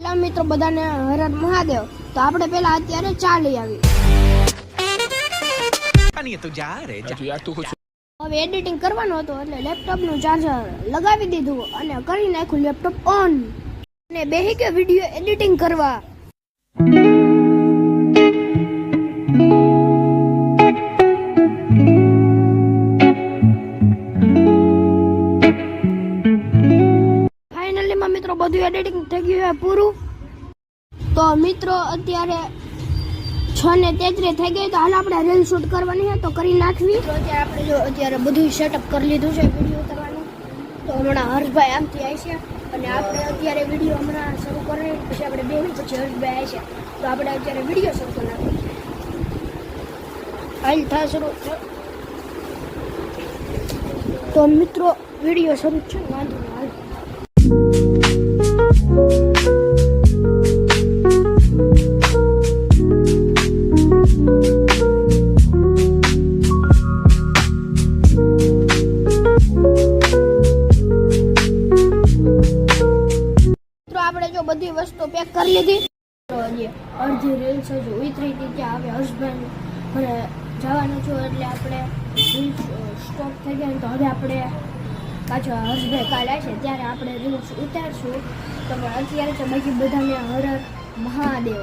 Hello મિત્રો બધાને હર હર મહાદેવ। તો આપણે પહેલા અત્યારે ચા લઈ આવી। હવે એડિટિંગ કરવાનું હતું એટલે લેપટોપનું ચાર્જર લગાવી દીધું અને કરી નાખ્યું લેપટોપ ઓન અને બેહી ગયો વિડિયો એડિટિંગ કરવા। ફાઇનલી માં મિત્રો બધું એડિટિંગ થઈ ગયું છે પૂરું। તો મિત્રો અત્યારે 6:33 થઈ ગઈ, તો હાલ આપણે રીલ શૂટ કરવાની છે તો કરી નાખવી। તો અત્યારે બધું સેટઅપ કરી લીધું છે વિડીયો કરવાનું। તો હમણાં હર્ષભાઈ આમથી આવશે અને આપણે અત્યારે વિડીયો હમણાં શરૂ કરીએ, પછી આપણે 2 મિનિટ પછી હર્ષભાઈ આવશે તો આપણે અત્યારે વિડીયો શરૂ કરી નાખીએ। હાલ થાય શરૂ। તો મિત્રો વિડીયો શરૂ છે, વાંધો નહીં હાલ। આપણે જો બધી વસ્તુ પેક કરી લીધી, તો અડધી રીલ્સ હજુ ઉતરી હતી ત્યાં હવે હર્ષભાઈ ઘરે જવાનું છું એટલે આપણે સ્ટોપ થઈ ગયા। તો હવે આપણે પાછો હર્ષભાઈ કાલે આવશે ત્યારે આપણે રીલ્સ ઉતારશું। તો અત્યારે તો બાકી બધાને હર હર મહાદેવ।